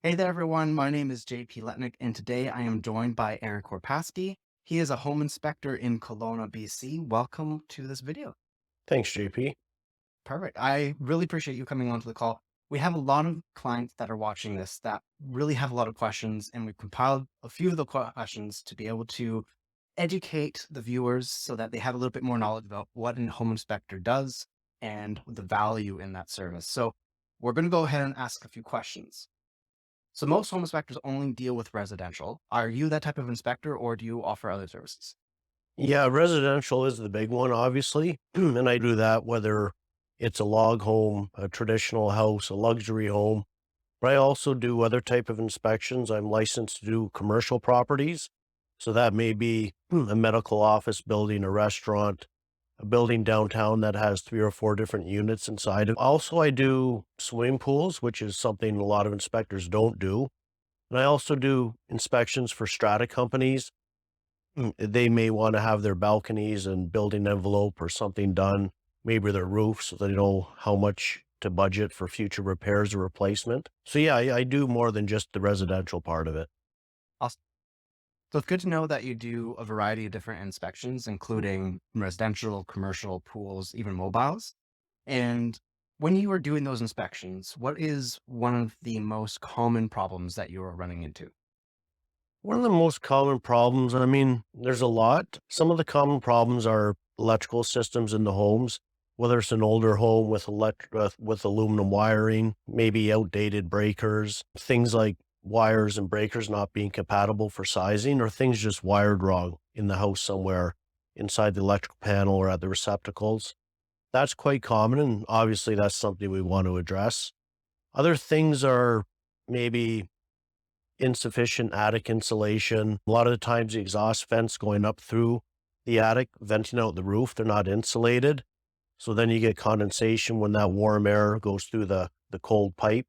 Hey there, everyone. My name is JP Letnick, and today I am joined by Aaron Korpaski. He is a home inspector in Kelowna, BC. Welcome to this video. Thanks, JP. Perfect. I really appreciate you coming onto the call. We have a lot of clients that are watching this that really have a lot of questions, and we've compiled a few of the questions to be able to educate the viewers so that they have a little bit more knowledge about what a home inspector does and the value in that service. So we're going to go ahead and ask a few questions. So most home inspectors only deal with residential. Are you that type of inspector or do you offer other services? Yeah, residential is the big one, obviously. And I do that whether it's a log home, a traditional house, a luxury home. But I also do other type of inspections. I'm licensed to do commercial properties. So that may be a medical office building, a restaurant, a building downtown that has 3 or 4 different units inside it. Also, I do swimming pools, which is something a lot of inspectors don't do. And I also do inspections for strata companies. They may wanna have their balconies and building envelope or something done, maybe their roof, so they know how much to budget for future repairs or replacement. So, yeah, I do more than just the residential part of it. Awesome. So it's good to know that you do a variety of different inspections, including residential, commercial, pools, even mobiles. And when you are doing those inspections, what is one of the most common problems that you are running into? One of the most common problems, I mean, there's a lot. Some of the common problems are electrical systems in the homes, whether it's an older home with with aluminum wiring, maybe outdated breakers, things like wires and breakers not being compatible for sizing, or things just wired wrong in the house somewhere inside the electrical panel or at the receptacles. That's quite common, and obviously that's something we want to address. Other things are maybe insufficient attic insulation. A lot of the times the exhaust vents going up through the attic, venting out the roof, they're not insulated. So then you get condensation when that warm air goes through the cold pipe.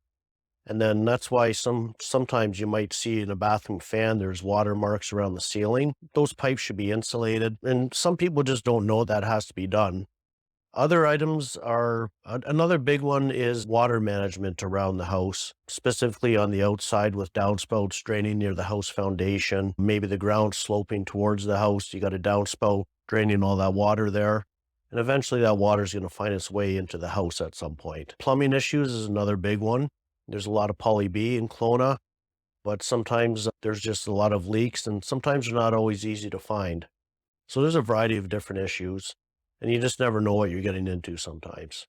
And then that's why sometimes you might see in a bathroom fan, there's water marks around the ceiling. Those pipes should be insulated. And some people just don't know that has to be done. Other items are another big one is water management around the house, specifically on the outside with downspouts draining near the house foundation, maybe the ground sloping towards the house. You got a downspout draining all that water there. And eventually that water is going to find its way into the house at some point. Plumbing issues is another big one. There's a lot of poly B in Kelowna, but sometimes there's just a lot of leaks and sometimes they're not always easy to find. So there's a variety of different issues, and you just never know what you're getting into sometimes.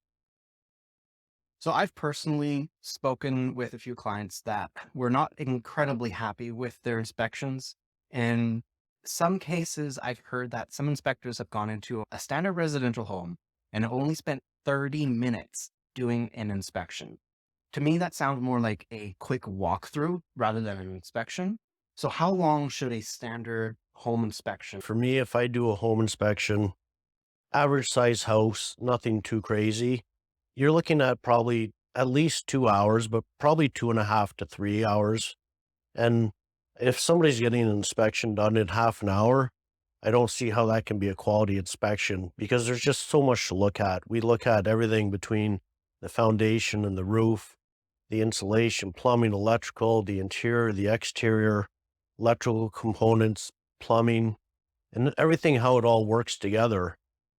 So I've personally spoken with a few clients that were not incredibly happy with their inspections. In some cases, I've heard that some inspectors have gone into a standard residential home and only spent 30 minutes doing an inspection. To me, that sounds more like a quick walkthrough rather than an inspection. So how long should a standard home inspection? For me, if I do a home inspection, average size house, nothing too crazy, you're looking at probably at least 2 hours, but probably 2.5 to 3 hours. And if somebody's getting an inspection done in half an hour, I don't see how that can be a quality inspection because there's just so much to look at. We look at everything between the foundation and the roof, the insulation, plumbing, electrical, the interior, the exterior, electrical components, plumbing, and everything, how it all works together.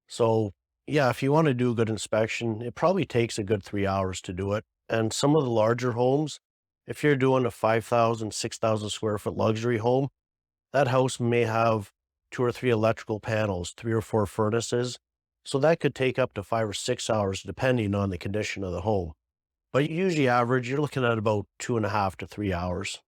So, yeah, if you want to do a good inspection, it probably takes a good 3 hours to do it. And some of the larger homes, if you're doing a 5,000, 6,000 square foot luxury home, that house may have 2 or 3 electrical panels, 3 or 4 furnaces. So that could take up to 5 or 6 hours depending on the condition of the home. But usually average, you're looking at about 2.5 to 3 hours.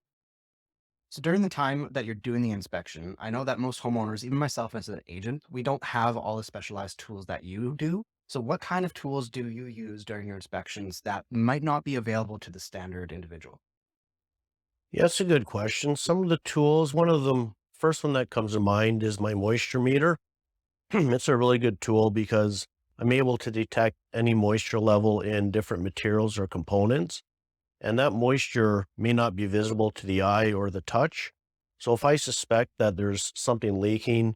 So during the time that you're doing the inspection, I know that most homeowners, even myself as an agent, we don't have all the specialized tools that you do. So what kind of tools do you use during your inspections that might not be available to the standard individual? Yeah, that's a good question. Some of the tools, one of them, first one that comes to mind is my moisture meter. It's a really good tool because I'm able to detect any moisture level in different materials or components. And that moisture may not be visible to the eye or the touch. So if I suspect that there's something leaking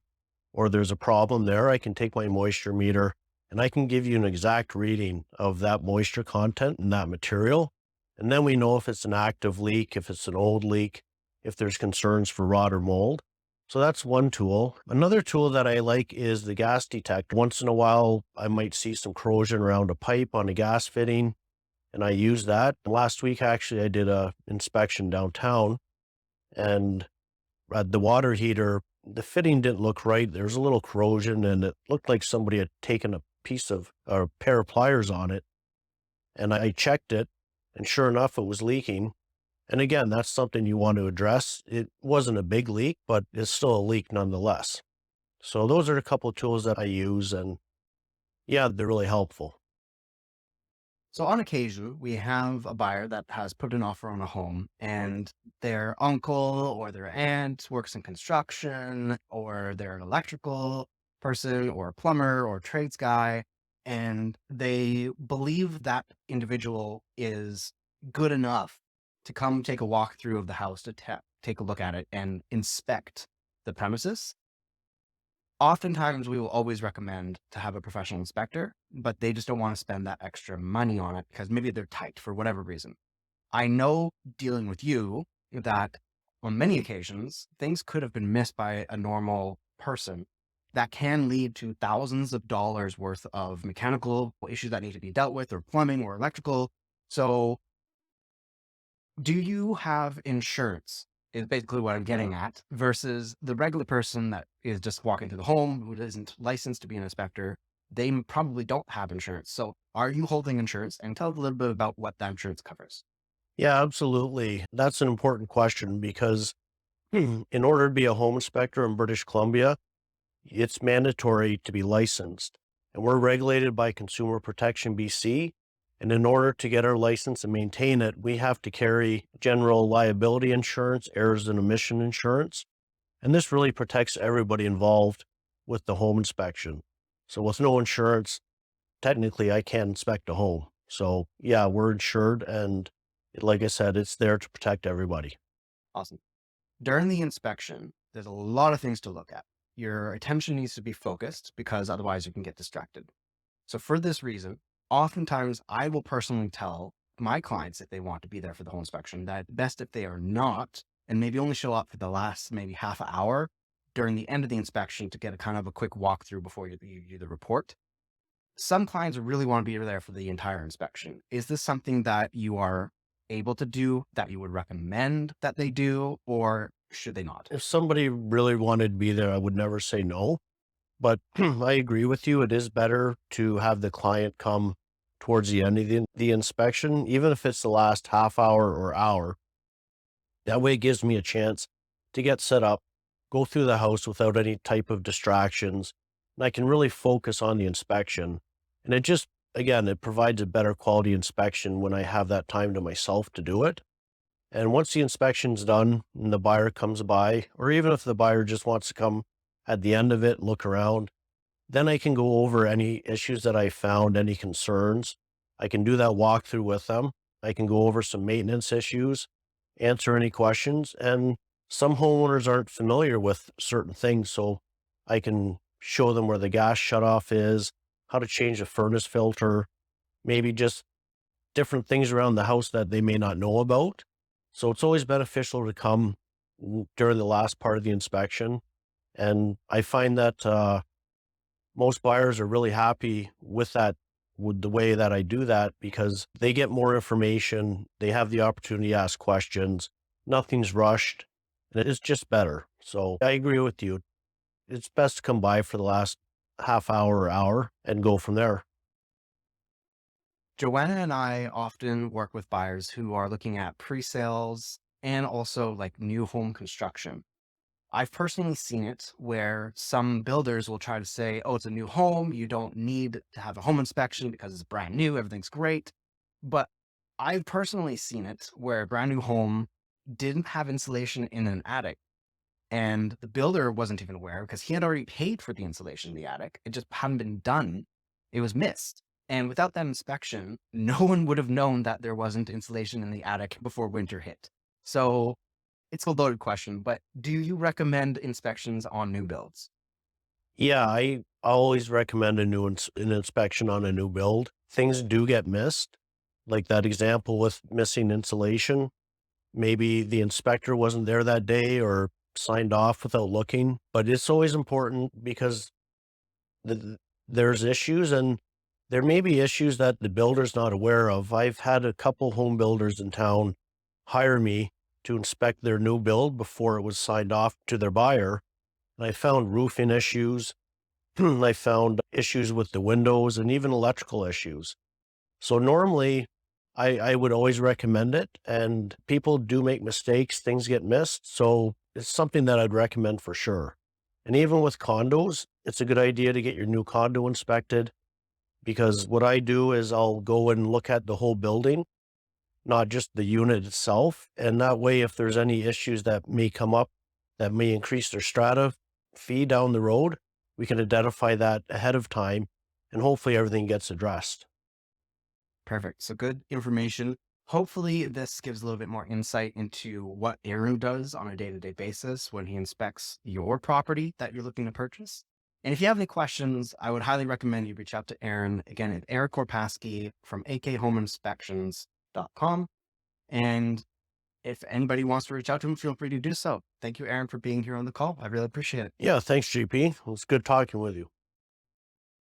or there's a problem there, I can take my moisture meter and I can give you an exact reading of that moisture content in that material. And then we know if it's an active leak, if it's an old leak, if there's concerns for rot or mold. So that's one tool. Another tool that I like is the gas detector. Once in a while, I might see some corrosion around a pipe on a gas fitting, and I use that. Last week, actually, I did a inspection downtown, and the water heater, the fitting didn't look right. There was a little corrosion, and it looked like somebody had taken a piece of or a pair of pliers on it. And I checked it, and sure enough, it was leaking. And again, that's something you want to address. It wasn't a big leak, but it's still a leak nonetheless. So those are a couple of tools that I use, and yeah, they're really helpful. So on occasion, we have a buyer that has put an offer on a home and their uncle or their aunt works in construction, or they're an electrical person or a plumber or a trades guy. And they believe that individual is good enough to come take a walk through of the house to take a look at it and inspect the premises. Oftentimes, we will always recommend to have a professional inspector, but they just don't want to spend that extra money on it because maybe they're tight for whatever reason. I know, dealing with you, that on many occasions, things could have been missed by a normal person that can lead to thousands of dollars worth of mechanical issues that need to be dealt with, or plumbing or electrical. So do you have insurance? Is basically what I'm getting at, versus the regular person that is just walking through the home who isn't licensed to be an inspector. They probably don't have insurance. So are you holding insurance? And tell us a little bit about what that insurance covers. Yeah, absolutely. That's an important question because in order to be a home inspector in British Columbia, it's mandatory to be licensed. And we're regulated by Consumer Protection BC. And in order to get our license and maintain it, we have to carry general liability insurance, errors and omission insurance. And this really protects everybody involved with the home inspection. So with no insurance, technically I can't inspect a home. So yeah, we're insured, and like I said, it's there to protect everybody. Awesome. During the inspection, there's a lot of things to look at. Your attention needs to be focused because otherwise you can get distracted. So for this reason, oftentimes I will personally tell my clients, if they want to be there for the whole inspection, that best if they are not, and maybe only show up for the last maybe half an hour during the end of the inspection to get a kind of a quick walkthrough before you do the report. Some clients really want to be there for the entire inspection. Is this something that you are able to do, that you would recommend that they do, or should they not? If somebody really wanted to be there, I would never say no. But I agree with you. It is better to have the client come towards the end of the inspection, even if it's the last half hour or hour. That way it gives me a chance to get set up, go through the house without any type of distractions, and I can really focus on the inspection. And it just, again, it provides a better quality inspection when I have that time to myself to do it. And once the inspection's done and the buyer comes by, or even if the buyer just wants to come at the end of it, look around, then I can go over any issues that I found, any concerns. I can do that walkthrough with them. I can go over some maintenance issues, answer any questions. And some homeowners aren't familiar with certain things, so I can show them where the gas shutoff is, how to change a furnace filter, maybe just different things around the house that they may not know about. So it's always beneficial to come during the last part of the inspection. And I find that most buyers are really happy with that, with the way that I do that, because they get more information. They have the opportunity to ask questions. Nothing's rushed, and it is just better. So I agree with you. It's best to come by for the last half hour or hour and go from there. Joanna and I often work with buyers who are looking at pre-sales and also like new home construction. I've personally seen it where some builders will try to say, oh, it's a new home. You don't need to have a home inspection because it's brand new. Everything's great. But I've personally seen it where a brand new home didn't have insulation in an attic. And the builder wasn't even aware because he had already paid for the insulation in the attic. It just hadn't been done. It was missed. And without that inspection, no one would have known that there wasn't insulation in the attic before winter hit. So it's a loaded question, but do you recommend inspections on new builds? Yeah, I always recommend an inspection on a new build. Things do get missed. like that example with missing insulation. Maybe the inspector wasn't there that day or signed off without looking, but it's always important because there's issues and there may be issues that the builder's not aware of. I've had a couple home builders in town hire me to inspect their new build before it was signed off to their buyer. And I found roofing issues. I found issues with the windows and even electrical issues. So normally I would always recommend it, and people do make mistakes, things get missed. So it's something that I'd recommend for sure. And even with condos, it's a good idea to get your new condo inspected because what I do is I'll go and look at the whole building, not just the unit itself. And that way, if there's any issues that may come up that may increase their strata fee down the road, we can identify that ahead of time and hopefully everything gets addressed. Perfect. So good information. Hopefully, this gives a little bit more insight into what Aaron does on a day-to-day basis when he inspects your property that you're looking to purchase. And if you have any questions, I would highly recommend you reach out to Aaron. Again, it's Aaron Korpaski from akhomeinspections.com. And if anybody wants to reach out to him, feel free to do so. Thank you, Aaron, for being here on the call. I really appreciate it. Yeah, thanks, GP. It was good talking with you.